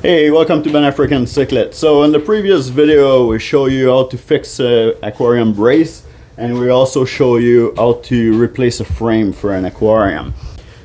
Hey, welcome to Ben African Ciclet. So in the previous video we show you how to fix a aquarium brace, and we also show you how to replace a frame for an aquarium.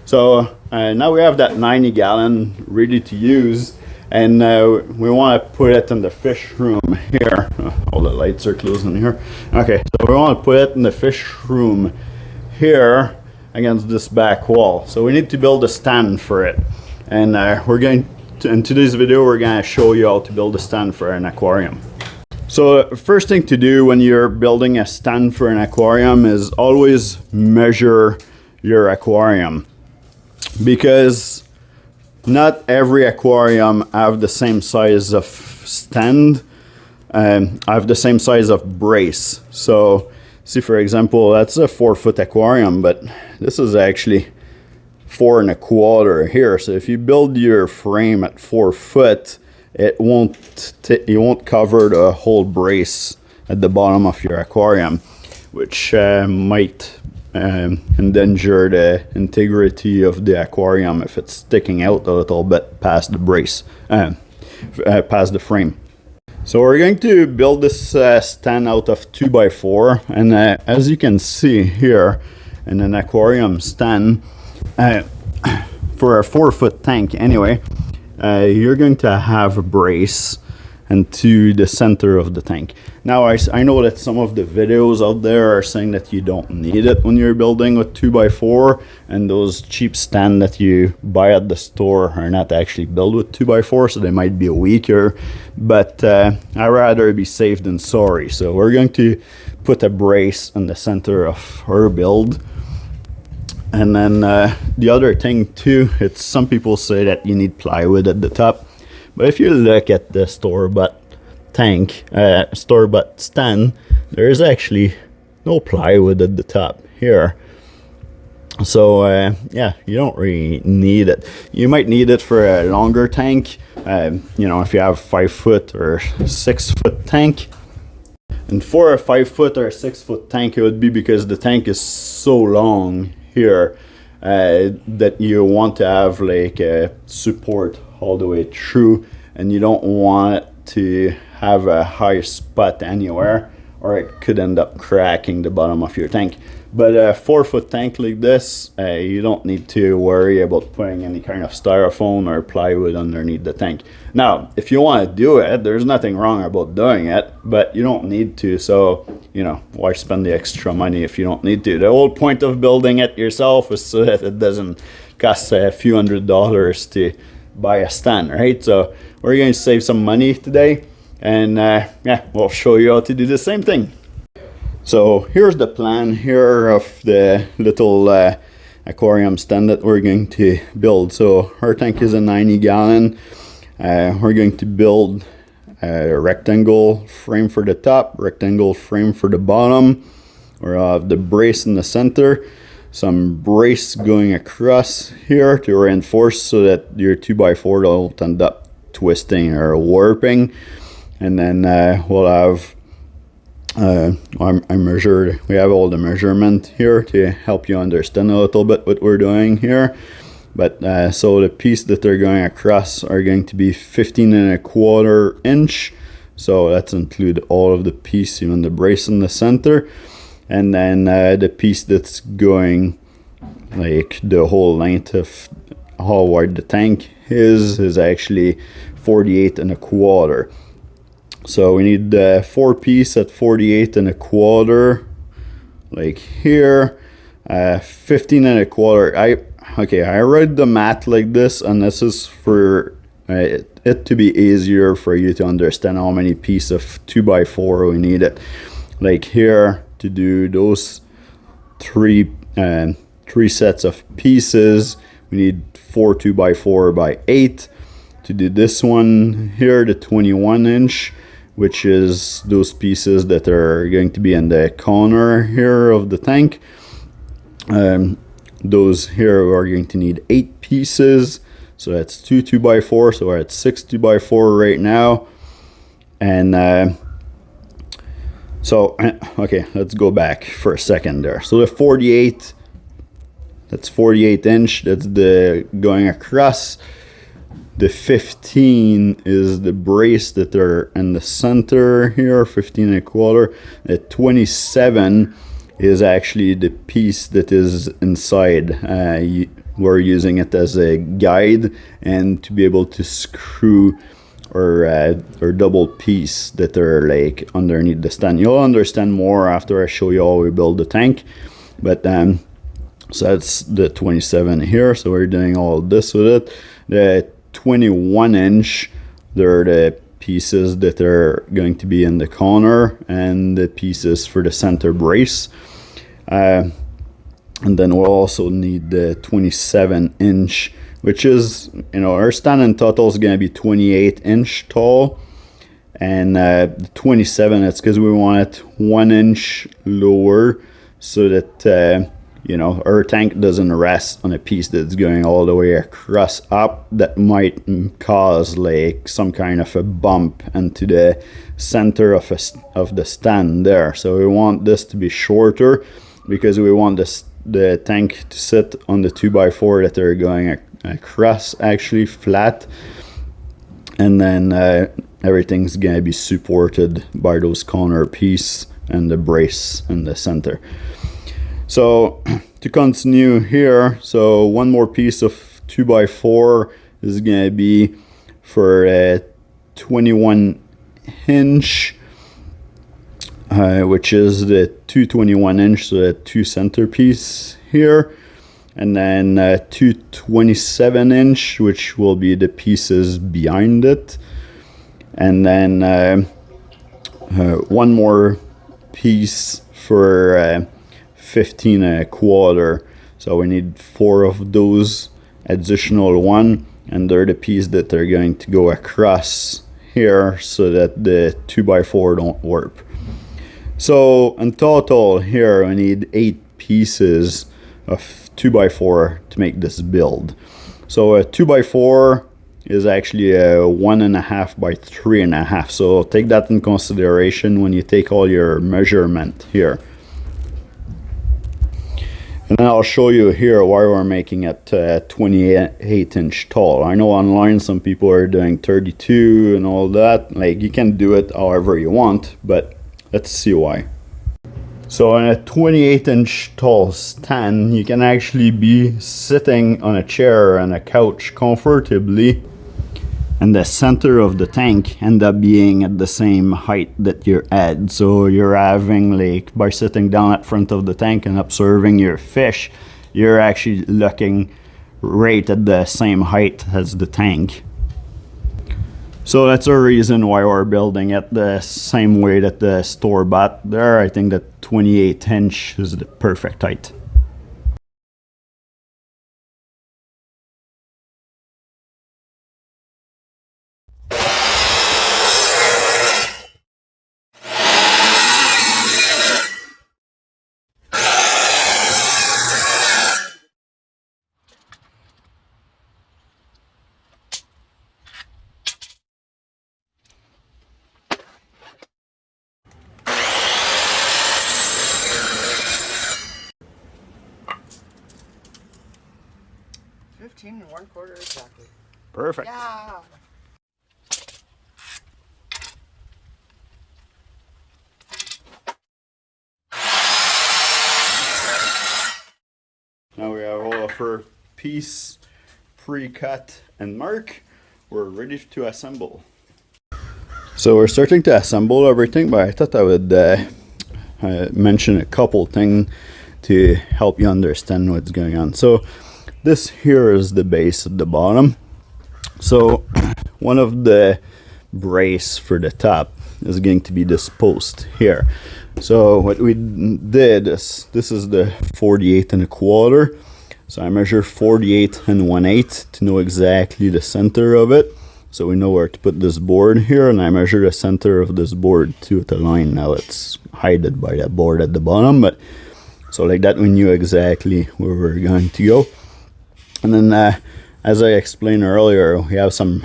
So now we have that 90-gallon ready to use, and we want to put it in the fish room here. All the lights are closing here. Okay, so we want to put it in the fish room here against this back wall. So we need to build a stand for it, and in today's video we're going to show you how to build a stand for an aquarium. So first thing to do when you're building a stand for an aquarium is always measure your aquarium, because not every aquarium have the same size of stand and have the same size of brace. So see, for example, that's a 4-foot aquarium, but this is actually 4 1/4 here. So if you build your frame at 4 foot, it won't cover the whole brace at the bottom of your aquarium, which might endanger the integrity of the aquarium if it's sticking out a little bit past the brace, past the frame. So we're going to build this stand out of 2x4, and as you can see here in an aquarium stand, for a 4-foot tank anyway, you're going to have a brace into the center of the tank. Now I know that some of the videos out there are saying that you don't need it when you're building with 2x4, and those cheap stands that you buy at the store are not actually built with 2x4, so they might be weaker, but I'd rather be safe than sorry. So we're going to put a brace in the center of our build. And then the other thing too, it's some people say that you need plywood at the top, but if you look at the store-bought stand, there is actually no plywood at the top here. So yeah, you don't really need it. You might need it for a longer tank, you know, if you have 5-foot or 6-foot tank. And for a 5-foot or 6-foot tank, it would be because the tank is so long here that you want to have like a support all the way through, and you don't want it to have a high spot anywhere, or it could end up cracking the bottom of your tank. But a 4-foot tank like this, you don't need to worry about putting any kind of styrofoam or plywood underneath the tank. Now, if you want to do it, there's nothing wrong about doing it, but you don't need to. So, you know, why spend the extra money if you don't need to? The whole point of building it yourself is so that it doesn't cost a few $100s to buy a stand, right? So we're going to save some money today, and yeah, we'll show you how to do the same thing. So here's the plan here of the little aquarium stand that we're going to build. So our tank is a 90-gallon. We're going to build a rectangle frame for the top, rectangle frame for the bottom. We'll have the brace in the center, some brace going across here to reinforce so that your 2x4 don't end up twisting or warping. And then we'll have we have all the measurement here to help you understand a little bit what we're doing here. But so the piece that they're going across are going to be 15 1/4 inch. So that's include all of the piece, even the brace in the center. And then the piece that's going like the whole length of how wide the tank is actually 48 1/4. So we need 4 piece at 48 1/4, like here, 15 1/4. I read the math like this, and this is for it to be easier for you to understand how many pieces of 2x4 we need it. Like here, to do those three sets of pieces, we need 4 2x4 by 8. To do this one here, the 21 inch, which is those pieces that are going to be in the corner here of the tank. Those here are going to need 8 pieces. So that's 2 2x4. So we're at 6 2x4 right now. And so, okay, let's go back for a second there. So the 48, that's 48 inch. That's the going across. The 15 is the brace that are in the center here, 15 1/4. The 27 is actually the piece that is inside. We're using it as a guide and to be able to screw or double piece that are like underneath the stand. You'll understand more after I show you how we build the tank. But so that's the 27 here. So we're doing all this with it. The 21-inch, they're the pieces that are going to be in the corner and the pieces for the center brace. And then we'll also need the 27-inch, which is, our stand in total is going to be 28-inch tall. And the 27, it's because we want it 1 inch lower so that, our tank doesn't rest on a piece that's going all the way across up that might cause like some kind of a bump into the center of the stand there. So we want this to be shorter because we want the tank to sit on the 2x4 that are going across, actually flat, and then everything's gonna be supported by those corner piece and the brace in the center. So to continue here, so one more piece of 2x4 is gonna be for a 21-inch, which is the 221-inch, so the 2 centerpiece here, and then 227-inch, which will be the pieces behind it, and then one more piece for 15 1/4. So we need 4 of those additional one, and they're the piece that are going to go across here so that the 2x4 don't warp. So in total here I need 8 pieces of 2x4 to make this build. So a 2x4 is actually a 1.5 by 3.5. So take that in consideration when you take all your measurement here. And then I'll show you here why we're making it 28-inch tall. I know online some people are doing 32 and all that. Like, you can do it however you want, but let's see why. So on a 28-inch tall stand, you can actually be sitting on a chair and a couch comfortably, and the center of the tank end up being at the same height that you're at. So you're having, like, by sitting down at front of the tank and observing your fish, you're actually looking right at the same height as the tank. So that's a reason why we're building it the same way that the store bought there. I think that 28-inch is the perfect height. $15 1/4 exactly. Perfect. Yeah. Now we have all of our piece pre-cut and mark. We're ready to assemble. So we're starting to assemble everything, but I thought I would mention a couple things to help you understand what's going on. So this here is the base at the bottom. So one of the brace for the top is going to be this post here. So what we did is, this is the 48 1/4. So I measure 48 1/8 to know exactly the center of it. So we know where to put this board here, and I measure the center of this board to the line. Now it's hidden by that board at the bottom, but so like that we knew exactly where we're going to go. And then as I explained earlier, we have some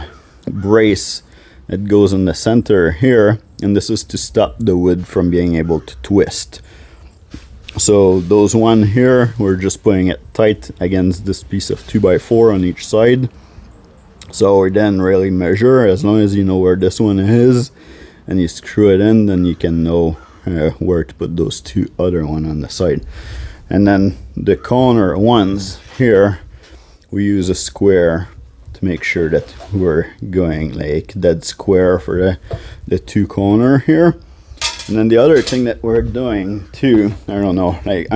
brace that goes in the center here, and this is to stop the wood from being able to twist. So those one here, we're just putting it tight against this piece of 2x4 on each side. So we didn't really measure. As long as you know where this one is and you screw it in, then you can know where to put those two other one on the side. And then the corner ones here, we use a square to make sure that we're going like dead square for the two corner here. And then the other thing that we're doing too, I don't know, like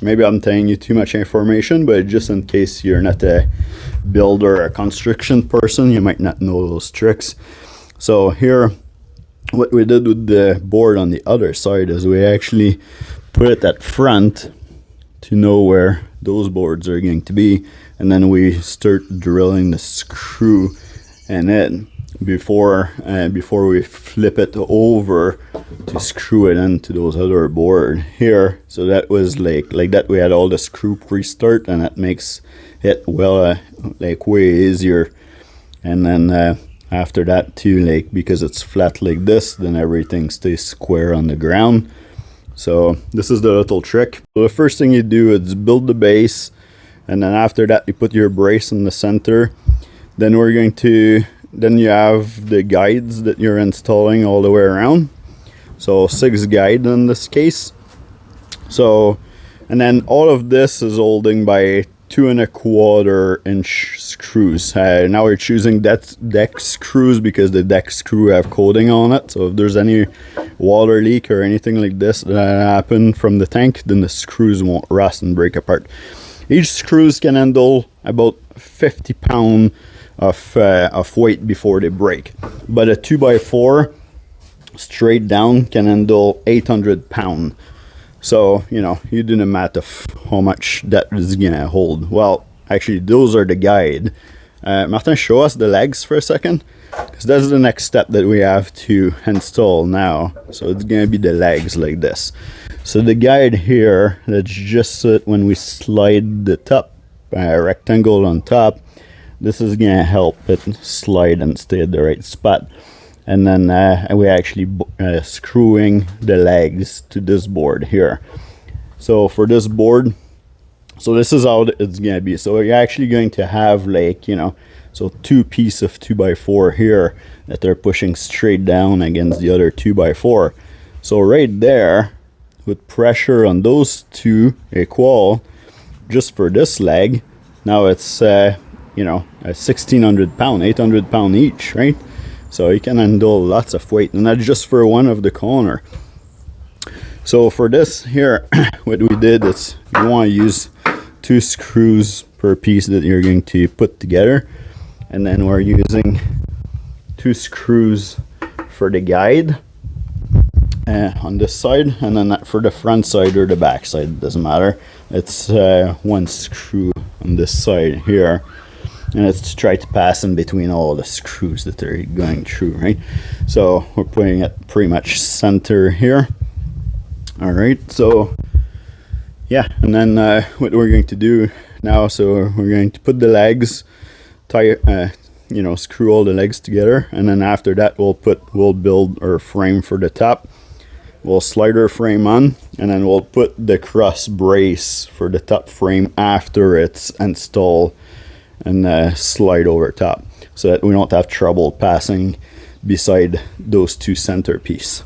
maybe I'm telling you too much information, but just in case you're not a builder or a construction person, you might not know those tricks. So here, what we did with the board on the other side is we actually put it at front to know where those boards are going to be, and then we start drilling the screw in it before we flip it over to screw it into those other board here. So that was like that we had all the screw pre-start, and that makes it like way easier. And then after that too, like because it's flat like this, then everything stays square on the ground. So this is the little trick. So the first thing you do is build the base, and then after that you put your brace in the center. Then then you have the guides that you're installing all the way around. So 6 guides in this case. So, and then all of this is holding by 2 1/4 inch screws. Now we're choosing deck screws because the deck screw have coating on it. So if there's any water leak or anything like this that happen from the tank, then the screws won't rust and break apart. Each screws can handle about 50 pounds of weight before they break, but a 2x4 straight down can handle 800 pounds. So you know, you do the math of how much that is gonna hold. Well, actually those are the guide. Martin, show us the legs for a second, because that's the next step that we have to install now. So it's gonna be the legs like this. So the guide here, that's just it when we slide the top rectangle on top. This is gonna help it slide and stay at the right spot. And then we're actually screwing the legs to this board here. So for this board, so this is how it's gonna be. So you're actually going to have like, you know, so 2 pieces of 2x4 here that they're pushing straight down against the other 2x4. So right there, with pressure on those two equal, just for this leg, now it's you know, 1,600 pounds, 800 pounds each, right? So you can handle lots of weight, and that's just for one of the corner. So for this here, what we did is you want to use 2 screws per piece that you're going to put together, and then we're using 2 screws for the guide on this side, and then for the front side or the back side, it doesn't matter. It's 1 screw on this side here, and it's to try to pass in between all the screws that they're going through, right? So we're putting it pretty much center here. All right, so yeah, and then what we're going to do now, so we're going to put the legs, tie you know, screw all the legs together, and then after that we'll build our frame for the top. We'll slide our frame on, and then we'll put the cross brace for the top frame after it's installed, and slide over top, so that we don't have trouble passing beside those 2 centerpiece.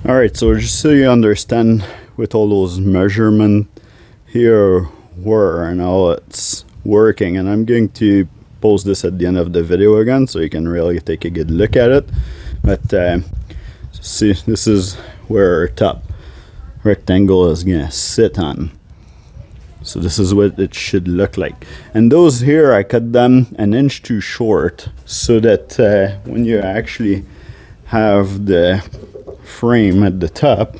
All right, so just so you understand with all those measurements here where and how it's working, and I'm going to post this at the end of the video again so you can really take a good look at it. But see, this is where our top rectangle is gonna sit on. So this is what it should look like. And those here, I cut them 1 inch too short, so that when you actually have the frame at the top,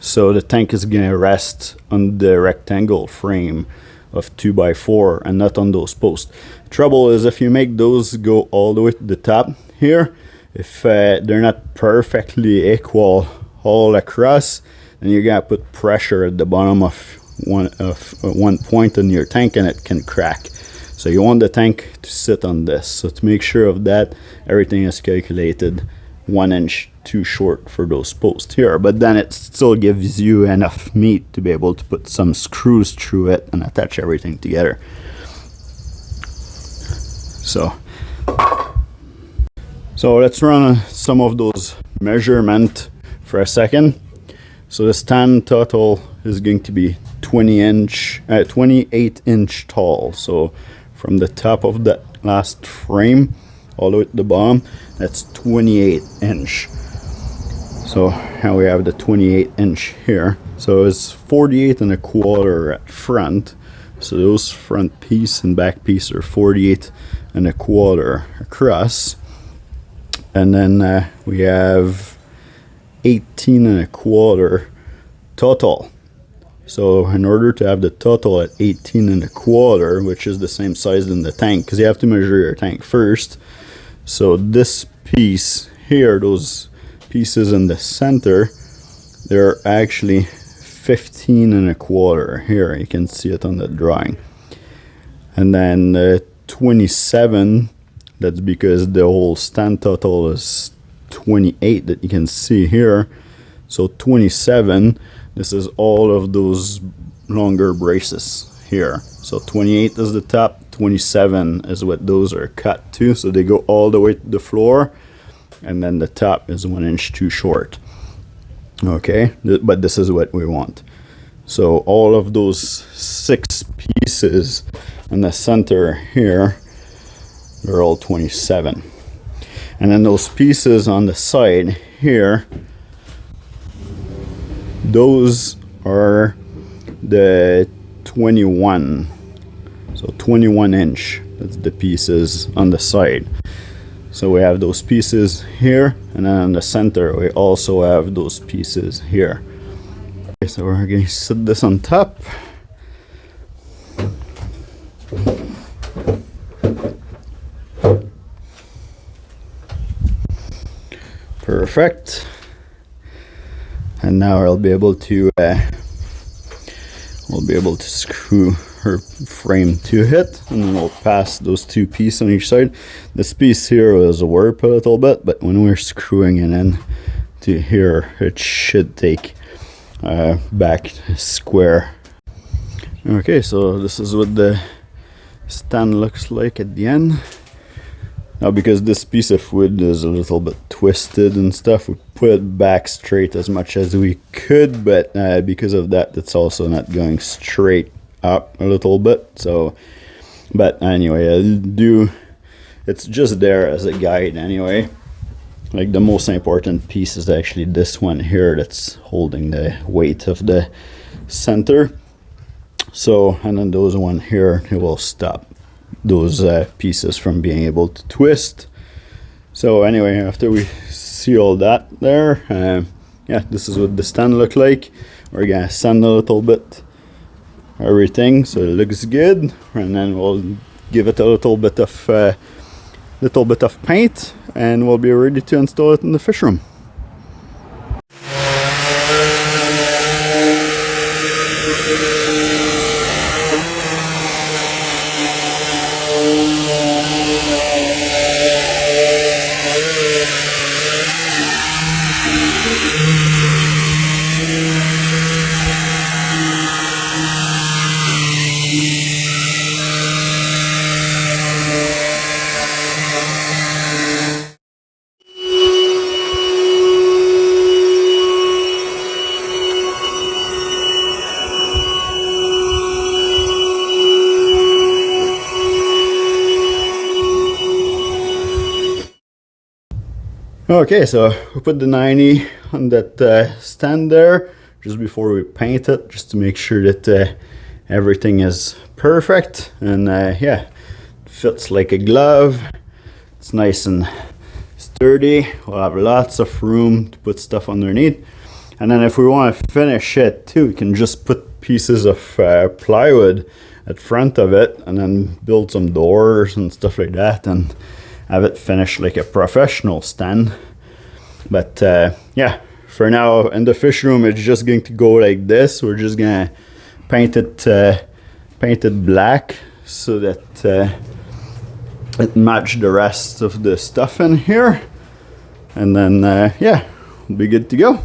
so the tank is gonna rest on the rectangle frame of 2x4 and not on those posts. Trouble is, if you make those go all the way to the top here, if they're not perfectly equal all across, then you're gonna put pressure at the bottom of one point on your tank and it can crack. So you want the tank to sit on this. So to make sure of that, everything is calculated 1 inch too short for those posts here, but then it still gives you enough meat to be able to put some screws through it and attach everything together. So let's run some of those measurements for a second. So the stand total is going to be 28 inch tall. So from the top of the last frame all the way to the bottom, that's 28 inch. So now we have the 28 inch here. So it's 48 and a quarter at front. So those front piece and back piece are 48 and a quarter across. And then we have 18 and a quarter total. So in order to have the total at 18 and a quarter, which is the same size in the tank, because you have to measure your tank first. So this piece here, those pieces in the center, they're actually 15 and a quarter. Here you can see it on the drawing. And then 27, that's because the whole stand total is 28 that you can see here. So 27, this is all of those longer braces here. So 28 is the top, 27 is what those are cut to. So they go all the way to the floor, and then the top is 1 inch too short. Okay, but this is what we want. So all of those 6 pieces in the center here, they're all 27. And then those pieces on the side here, those are the 21. So 21 inch, that's the pieces on the side. So we have those pieces here, and then in the center we also have those pieces here. Okay, so we're going to set this on top. Perfect. And now I'll be able to screw her frame to it, and then we'll pass those 2 pieces on each side. This piece here was warped a little bit, but when we're screwing it in to here, it should take back square. Okay, so this is what the stand looks like at the end. Now, because this piece of wood is a little bit twisted and stuff, we put it back straight as much as we could, but because of that, it's also not going straight up a little bit. So, but anyway, it's just there as a guide anyway. Like, the most important piece is actually this one here that's holding the weight of the center. So, and then those one here, it will stop those pieces from being able to twist. So anyway, after we see all that there, yeah, this is what the stand look like. We're gonna sand a little bit everything so it looks good, and then we'll give it a little bit of paint, and we'll be ready to install it in the fish room. Okay, so we put the 90 on that stand there just before we paint it, just to make sure that everything is perfect, and yeah, it fits like a glove. It's nice and sturdy. We'll have lots of room to put stuff underneath, and then if we want to finish it too, we can just put pieces of plywood at front of it, and then build some doors and stuff like that, and have it finished like a professional stand. But yeah, for now in the fish room, it's just going to go like this. We're just gonna paint it black so that it matched the rest of the stuff in here, and then yeah, we'll be good to go.